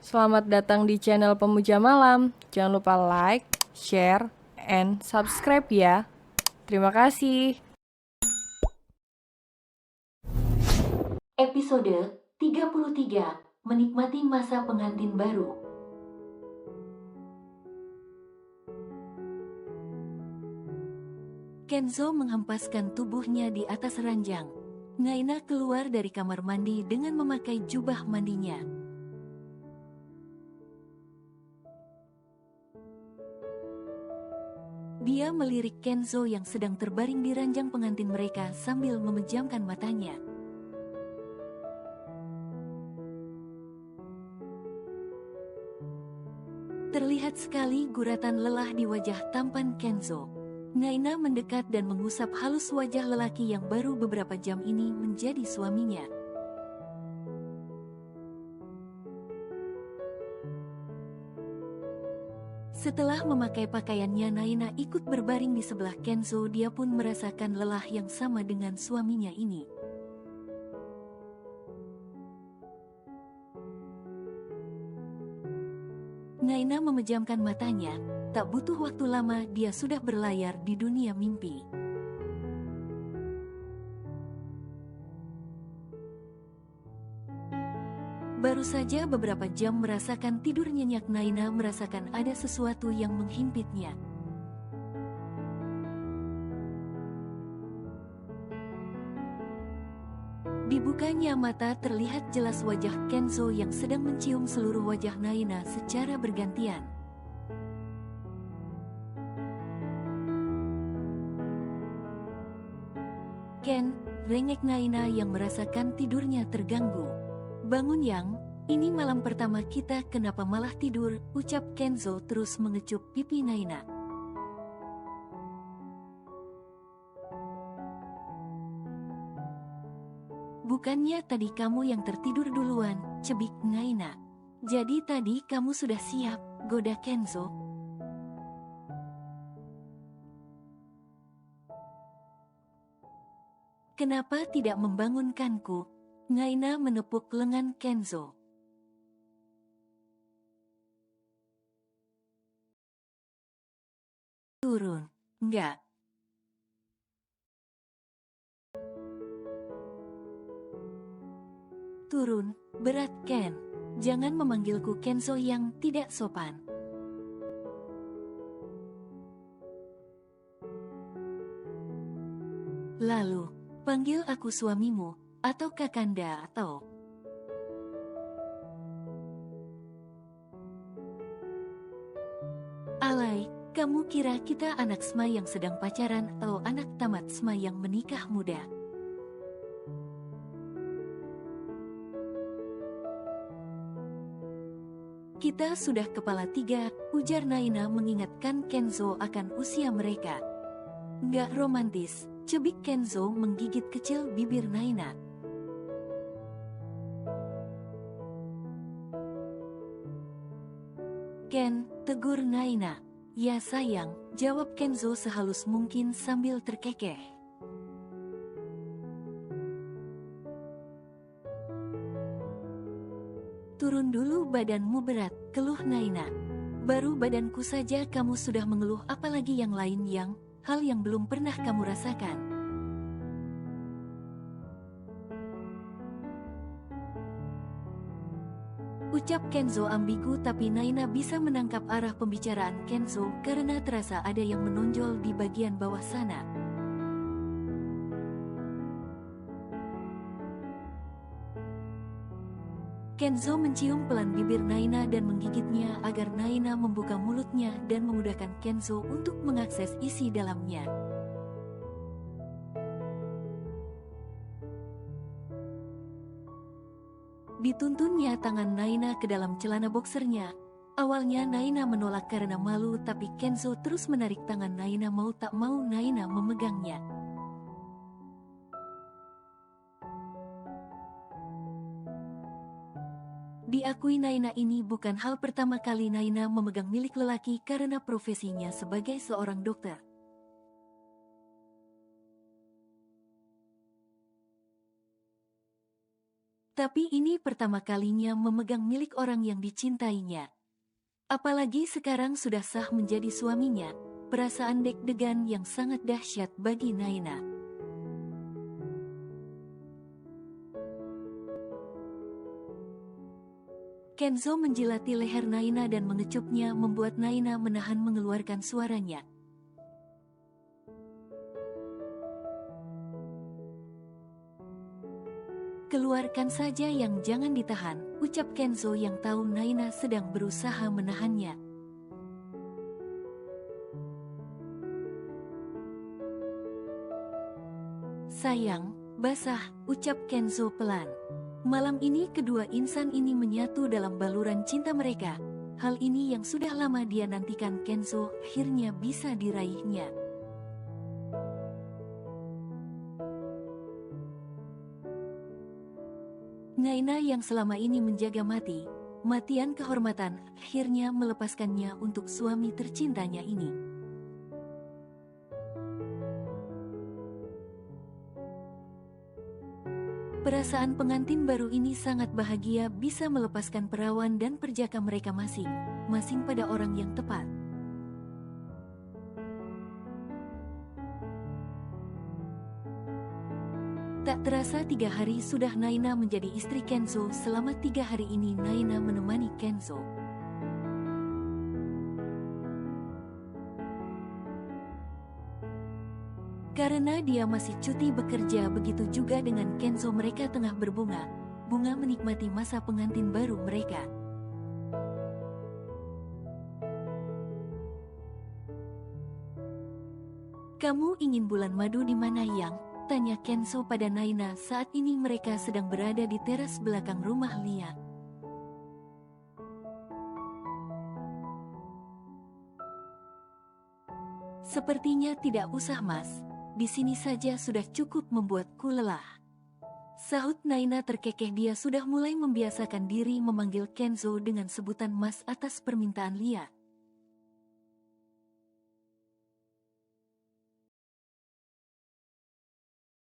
Selamat datang di channel Pemuja Malam. Jangan lupa like, share, and subscribe ya. Terima kasih. Episode 33. Menikmati masa pengantin baru. Kenzo menghempaskan tubuhnya di atas ranjang. Naina keluar dari kamar mandi dengan memakai jubah mandinya. Dia melirik Kenzo yang sedang terbaring di ranjang pengantin mereka sambil memejamkan matanya. Terlihat sekali guratan lelah di wajah tampan Kenzo. Naina mendekat dan mengusap halus wajah lelaki yang baru beberapa jam ini menjadi suaminya. Setelah memakai pakaiannya, Naina ikut berbaring di sebelah Kenzo. Dia pun merasakan lelah yang sama dengan suaminya ini. Naina memejamkan matanya. Tak butuh waktu lama, dia sudah berlayar di dunia mimpi. Baru saja beberapa jam merasakan tidur nyenyak, Naina merasakan ada sesuatu yang menghimpitnya. Dibukanya mata, terlihat jelas wajah Kenzo yang sedang mencium seluruh wajah Naina secara bergantian. Ken, rengek Naina yang merasakan tidurnya terganggu. Bangun Yang, ini malam pertama kita, kenapa malah tidur, ucap Kenzo terus mengecup pipi Naina. Bukannya tadi kamu yang tertidur duluan, cebik Naina. Jadi tadi kamu sudah siap, goda Kenzo. Kenapa tidak membangunkanku? Naina menepuk lengan Kenzo. Turun, enggak. Turun, berat Ken. Jangan memanggilku Kenzo yang tidak sopan. Lalu, panggil aku suamimu, atau kakanda atau... Alay, kamu kira kita anak SMA yang sedang pacaran atau anak tamat SMA yang menikah muda? Kita sudah kepala tiga, ujar Naina mengingatkan Kenzo akan usia mereka. Nggak romantis, cebik Kenzo menggigit kecil bibir Naina. Ken, tegur Naina. Ya sayang, jawab Kenzo sehalus mungkin sambil terkekeh. Turun dulu, badanmu berat, keluh Naina. Baru badanku saja kamu sudah mengeluh, apalagi yang lain, yang hal yang belum pernah kamu rasakan. Ucap Kenzo ambigu, tapi Naina bisa menangkap arah pembicaraan Kenzo karena terasa ada yang menonjol di bagian bawah sana. Kenzo mencium pelan bibir Naina dan menggigitnya agar Naina membuka mulutnya dan memudahkan Kenzo untuk mengakses isi dalamnya. Dituntunnya tangan Naina ke dalam celana boksernya. Awalnya Naina menolak karena malu, tapi Kenzo terus menarik tangan Naina, mau tak mau Naina memegangnya. Diakui Naina, ini bukan hal pertama kali Naina memegang milik lelaki karena profesinya sebagai seorang dokter. Tapi ini pertama kalinya memegang milik orang yang dicintainya. Apalagi sekarang sudah sah menjadi suaminya, perasaan deg-degan yang sangat dahsyat bagi Naina. Kenzo menjilati leher Naina dan mengecupnya membuat Naina menahan mengeluarkan suaranya. Keluarkan saja yang jangan ditahan, ucap Kenzo yang tahu Naina sedang berusaha menahannya. Sayang, basah, ucap Kenzo pelan. Malam ini kedua insan ini menyatu dalam baluran cinta mereka. Hal ini yang sudah lama dia nantikan Kenzo akhirnya bisa diraihnya. Naina yang selama ini menjaga matian kehormatan, akhirnya melepaskannya untuk suami tercintanya ini. Perasaan pengantin baru ini sangat bahagia bisa melepaskan perawan dan perjaka mereka masing-masing pada orang yang tepat. Tak terasa 3 hari sudah Naina menjadi istri Kenzo. Selama 3 hari ini Naina menemani Kenzo. Karena dia masih cuti bekerja, begitu juga dengan Kenzo, mereka tengah bunga menikmati masa pengantin baru mereka. Kamu ingin bulan madu di mana, Yang? Tanya Kenzo pada Naina saat ini mereka sedang berada di teras belakang rumah Lia. Sepertinya tidak usah, Mas. Di sini saja sudah cukup membuatku lelah. Sahut Naina terkekeh. Dia sudah mulai membiasakan diri memanggil Kenzo dengan sebutan Mas atas permintaan Lia.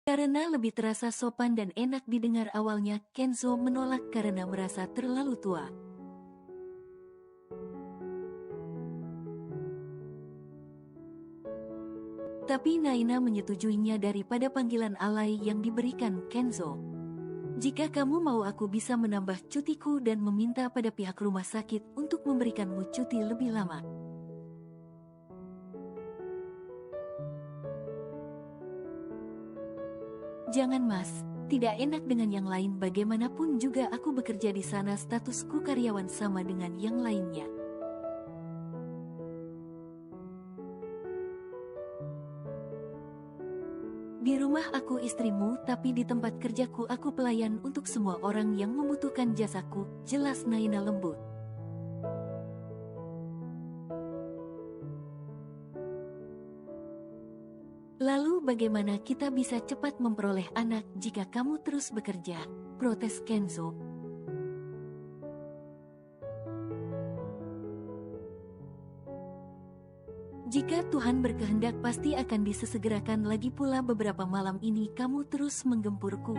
Karena lebih terasa sopan dan enak didengar, awalnya Kenzo menolak karena merasa terlalu tua. Tapi Naina menyetujuinya daripada panggilan alay yang diberikan Kenzo. Jika kamu mau, aku bisa menambah cutiku dan meminta pada pihak rumah sakit untuk memberikanmu cuti lebih lama. Jangan, Mas, tidak enak dengan yang lain. Bagaimanapun juga aku bekerja di sana, statusku karyawan sama dengan yang lainnya. Di rumah aku istrimu, tapi di tempat kerjaku aku pelayan untuk semua orang yang membutuhkan jasaku, jelas Naina lembut. Lalu bagaimana kita bisa cepat memperoleh anak jika kamu terus bekerja? Protes Kenzo. Jika Tuhan berkehendak pasti akan disesegerakan. Lagi pula beberapa malam ini kamu terus menggempurku.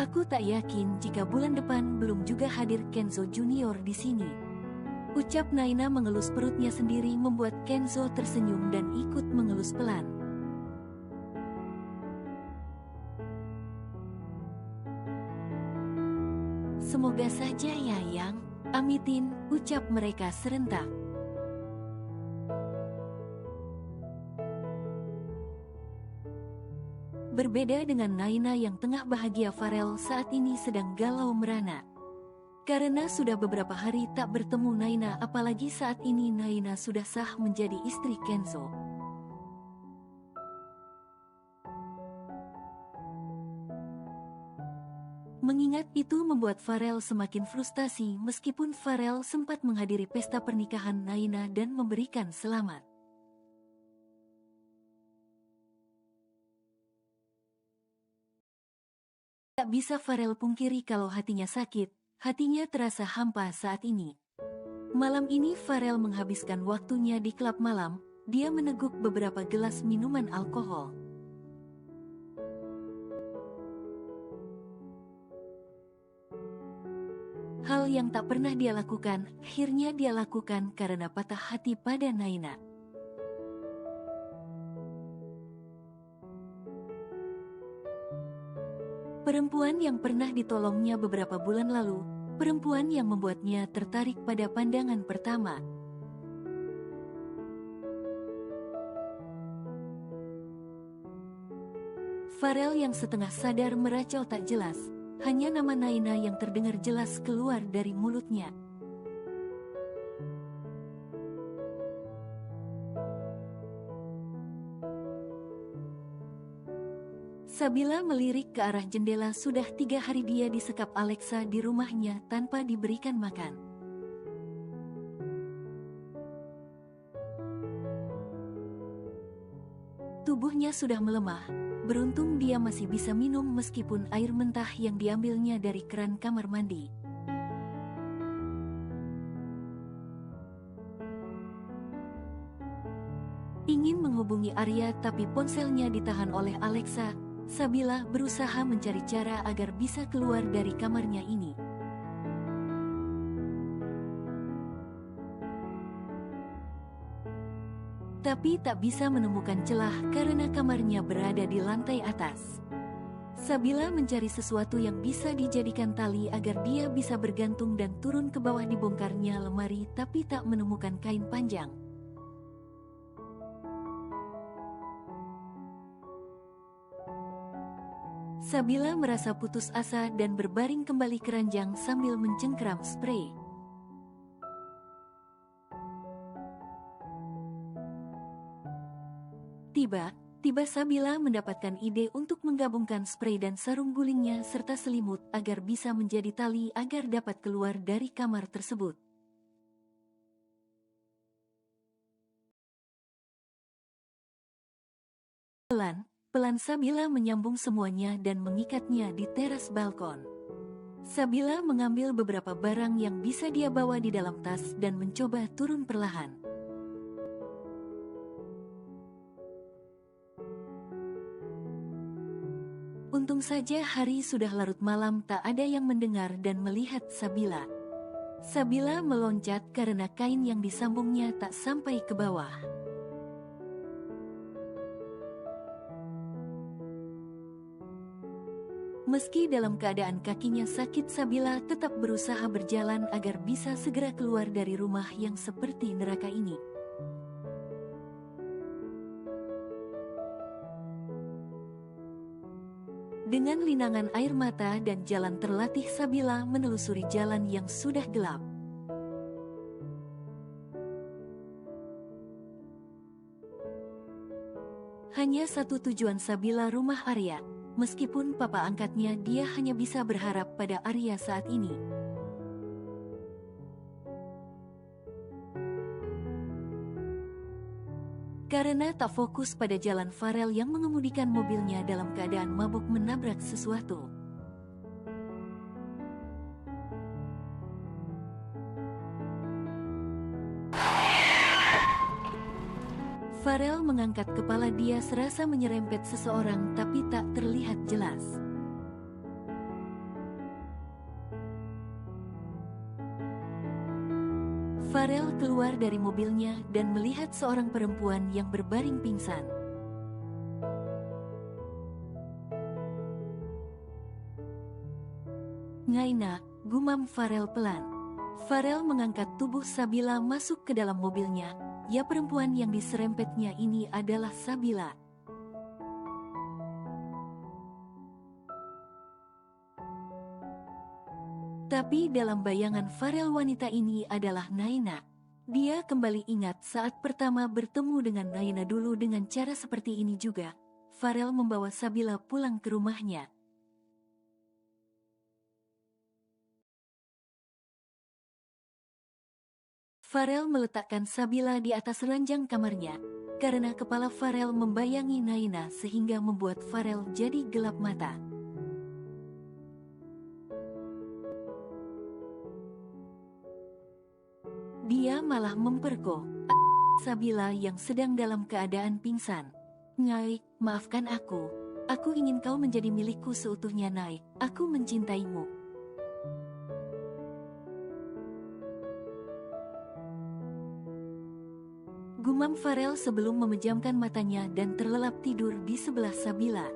Aku tak yakin jika bulan depan belum juga hadir Kenzo Junior di sini. Ucap Naina mengelus perutnya sendiri membuat Kenzo tersenyum dan ikut mengelus pelan. Semoga saja ya, Yang. Amitin, ucap mereka serentak. Berbeda dengan Naina yang tengah bahagia, Farel saat ini sedang galau merana. Karena sudah beberapa hari tak bertemu Naina, apalagi saat ini Naina sudah sah menjadi istri Kenzo. Mengingat itu membuat Farel semakin frustasi meskipun Farel sempat menghadiri pesta pernikahan Naina dan memberikan selamat. Tak bisa Farel pungkiri kalau hatinya sakit, hatinya terasa hampa saat ini. Malam ini Farel menghabiskan waktunya di klub malam, dia meneguk beberapa gelas minuman alkohol. Hal yang tak pernah dia lakukan, akhirnya dia lakukan karena patah hati pada Naina. Perempuan yang pernah ditolongnya beberapa bulan lalu, perempuan yang membuatnya tertarik pada pandangan pertama. Farel yang setengah sadar meracau tak jelas, hanya nama Naina yang terdengar jelas keluar dari mulutnya. Sabila melirik ke arah jendela. Sudah 3 hari dia disekap Alexa di rumahnya tanpa diberikan makan. Tubuhnya sudah melemah. Beruntung dia masih bisa minum meskipun air mentah yang diambilnya dari keran kamar mandi. Ingin menghubungi Arya tapi ponselnya ditahan oleh Alexa. Sabila berusaha mencari cara agar bisa keluar dari kamarnya ini. Tapi tak bisa menemukan celah karena kamarnya berada di lantai atas. Sabila mencari sesuatu yang bisa dijadikan tali agar dia bisa bergantung dan turun ke bawah. Dibongkarnya lemari tapi tak menemukan kain panjang. Sabila merasa putus asa dan berbaring kembali ke ranjang sambil mencengkeram sprei. Tiba-tiba Sabila mendapatkan ide untuk menggabungkan sprei dan sarung gulingnya serta selimut agar bisa menjadi tali agar dapat keluar dari kamar tersebut. Pelan Sabila menyambung semuanya dan mengikatnya di teras balkon. Sabila mengambil beberapa barang yang bisa dia bawa di dalam tas dan mencoba turun perlahan. Untung saja hari sudah larut malam, tak ada yang mendengar dan melihat Sabila. Sabila meloncat karena kain yang disambungnya tak sampai ke bawah. Meski dalam keadaan kakinya sakit, Sabila tetap berusaha berjalan agar bisa segera keluar dari rumah yang seperti neraka ini. Dengan linangan air mata dan jalan terlatih, Sabila menelusuri jalan yang sudah gelap. Hanya satu tujuan Sabila, rumah Arya. Meskipun papa angkatnya, dia hanya bisa berharap pada Arya saat ini. Karena tak fokus pada jalan, Farel yang mengemudikan mobilnya dalam keadaan mabuk menabrak sesuatu. Farel mengangkat kepala, dia serasa menyerempet seseorang tapi tak terlihat jelas. Farel keluar dari mobilnya dan melihat seorang perempuan yang berbaring pingsan. "Naina," gumam Farel pelan. Farel mengangkat tubuh Sabila masuk ke dalam mobilnya. Ya, perempuan yang diserempetnya ini adalah Sabila. Tapi dalam bayangan Farel, wanita ini adalah Naina. Dia kembali ingat saat pertama bertemu dengan Naina dulu. Dengan cara seperti ini juga, Farel membawa Sabila pulang ke rumahnya. Farel meletakkan Sabila di atas ranjang kamarnya, karena kepala Farel membayangi Naina sehingga membuat Farel jadi gelap mata. Dia malah memperkosa Sabila yang sedang dalam keadaan pingsan. Nyai, maafkan aku. Aku ingin kau menjadi milikku seutuhnya, Nyai. Aku mencintaimu. Gumam Farel sebelum memejamkan matanya dan terlelap tidur di sebelah Sabila.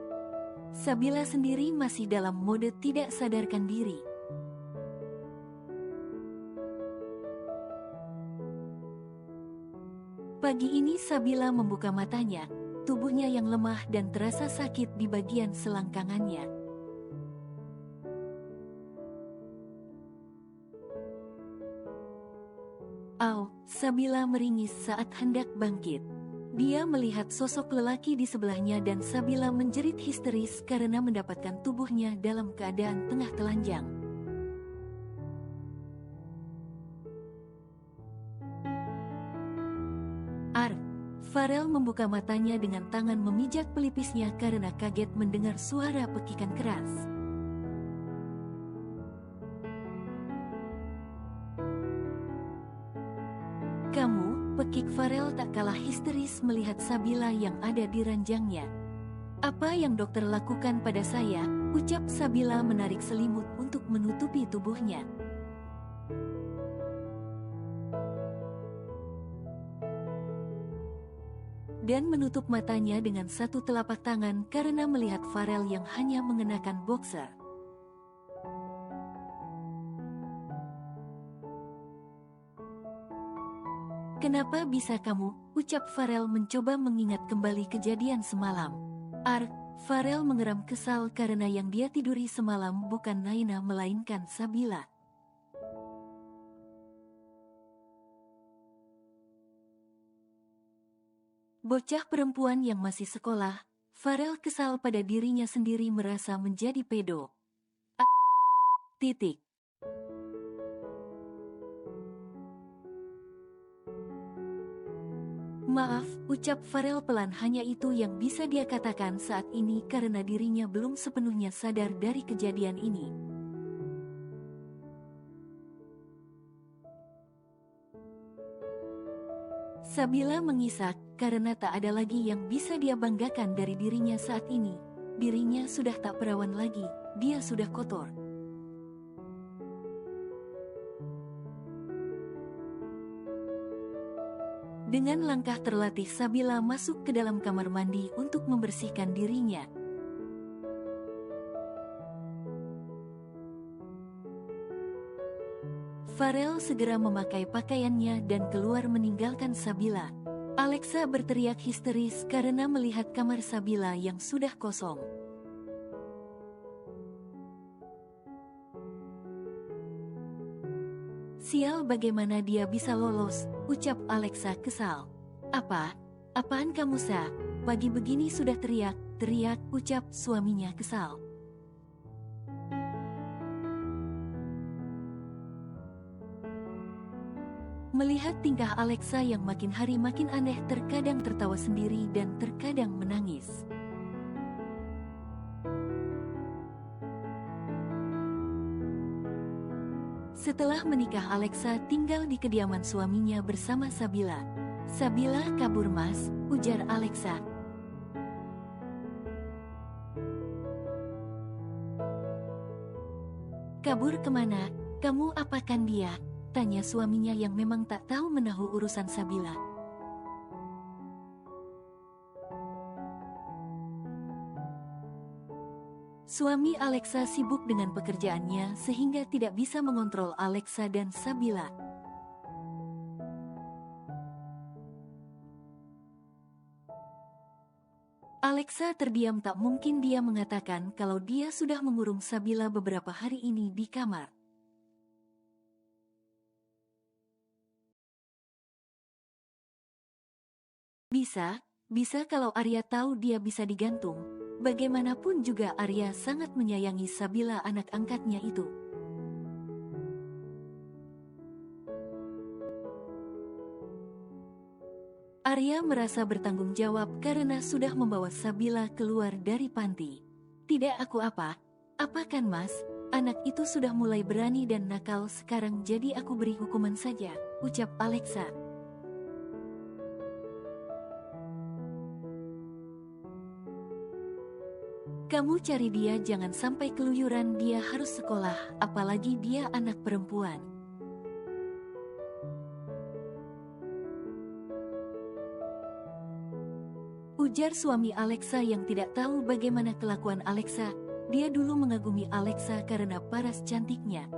Sabila sendiri masih dalam mode tidak sadarkan diri. Pagi ini Sabila membuka matanya, tubuhnya yang lemah dan terasa sakit di bagian selangkangannya. Au, Sabila meringis saat hendak bangkit. Dia melihat sosok lelaki di sebelahnya dan Sabila menjerit histeris karena mendapatkan tubuhnya dalam keadaan tengah telanjang. Farel membuka matanya dengan tangan memijak pelipisnya karena kaget mendengar suara pekikan keras. Kamu, pekik Farel tak kalah histeris melihat Sabila yang ada di ranjangnya. Apa yang dokter lakukan pada saya? Ucap Sabila menarik selimut untuk menutupi tubuhnya. Dan menutup matanya dengan satu telapak tangan karena melihat Farel yang hanya mengenakan boxer. Kenapa bisa kamu? Ucap Farel mencoba mengingat kembali kejadian semalam. Farel mengeram kesal karena yang dia tiduri semalam bukan Naina melainkan Sabila. Bocah perempuan yang masih sekolah, Farel kesal pada dirinya sendiri merasa menjadi pedo. Titik. Maaf, ucap Farel pelan, hanya itu yang bisa dia katakan saat ini karena dirinya belum sepenuhnya sadar dari kejadian ini. Sabila mengisak karena tak ada lagi yang bisa dia banggakan dari dirinya saat ini. Dirinya sudah tak perawan lagi, dia sudah kotor. Dengan langkah terlatih Sabila masuk ke dalam kamar mandi untuk membersihkan dirinya. Farel segera memakai pakaiannya dan keluar meninggalkan Sabila. Alexa berteriak histeris karena melihat kamar Sabila yang sudah kosong. Sial, bagaimana dia bisa lolos, ucap Alexa kesal. Apaan kamu, Sa? Pagi begini sudah teriak, ucap suaminya kesal. Melihat tingkah Alexa yang makin hari makin aneh, terkadang tertawa sendiri dan terkadang menangis. Setelah menikah, Alexa tinggal di kediaman suaminya bersama Sabila. Sabila kabur, Mas, ujar Alexa. Kabur kemana? Kamu apakan dia? Tanya suaminya yang memang tak tahu menahu urusan Sabila. Suami Alexa sibuk dengan pekerjaannya sehingga tidak bisa mengontrol Alexa dan Sabila. Alexa terdiam, tak mungkin dia mengatakan kalau dia sudah mengurung Sabila beberapa hari ini di kamar. Bisa kalau Arya tahu dia bisa digantung. Bagaimanapun juga Arya sangat menyayangi Sabila, anak angkatnya itu. Arya merasa bertanggung jawab karena sudah membawa Sabila keluar dari panti. Tidak aku apakan, Mas? Anak itu sudah mulai berani dan nakal sekarang, jadi aku beri hukuman saja, ucap Alexa. Kamu cari dia, jangan sampai keluyuran, dia harus sekolah, apalagi dia anak perempuan. Ujar suami Alexa yang tidak tahu bagaimana kelakuan Alexa. Dia dulu mengagumi Alexa karena paras cantiknya.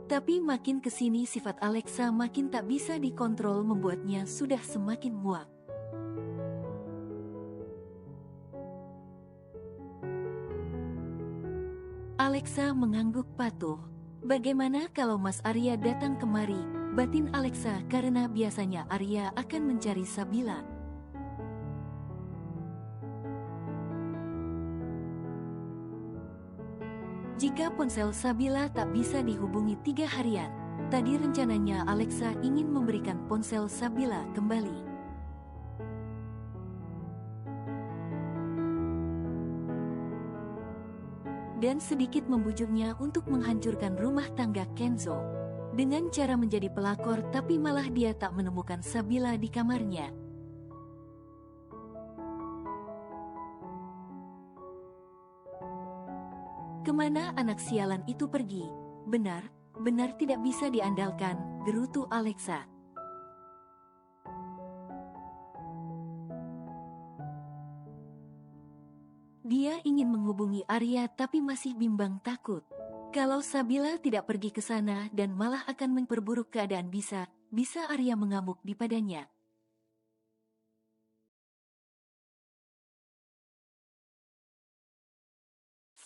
Tapi makin kesini sifat Alexa makin tak bisa dikontrol, membuatnya sudah semakin muak. Alexa mengangguk patuh. Bagaimana kalau Mas Arya datang kemari? Batin Alexa, karena biasanya Arya akan mencari Sabila. Jika ponsel Sabila tak bisa dihubungi 3 harian, tadi rencananya Alexa ingin memberikan ponsel Sabila kembali. Dan sedikit membujuknya untuk menghancurkan rumah tangga Kenzo. Dengan cara menjadi pelakor, tapi malah dia tak menemukan Sabila di kamarnya. Kemana anak sialan itu pergi? Benar tidak bisa diandalkan, gerutu Alexa. Dia ingin menghubungi Arya tapi masih bimbang, takut. Kalau Sabila tidak pergi ke sana dan malah akan memperburuk keadaan, bisa Arya mengamuk di padanya.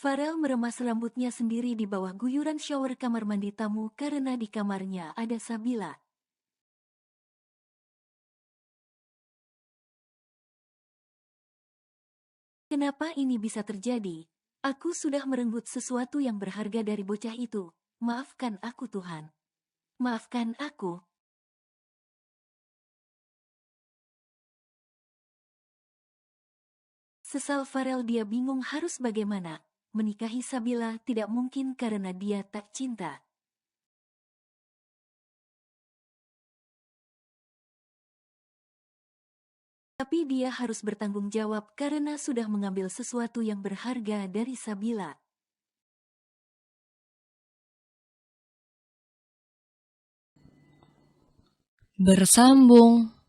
Farel meremas rambutnya sendiri di bawah guyuran shower kamar mandi tamu karena di kamarnya ada Sabila. Kenapa ini bisa terjadi? Aku sudah merenggut sesuatu yang berharga dari bocah itu. Maafkan aku, Tuhan. Maafkan aku. Sesal Farel, dia bingung harus bagaimana. Menikahi Sabila tidak mungkin karena dia tak cinta. Tapi dia harus bertanggung jawab karena sudah mengambil sesuatu yang berharga dari Sabila. Bersambung.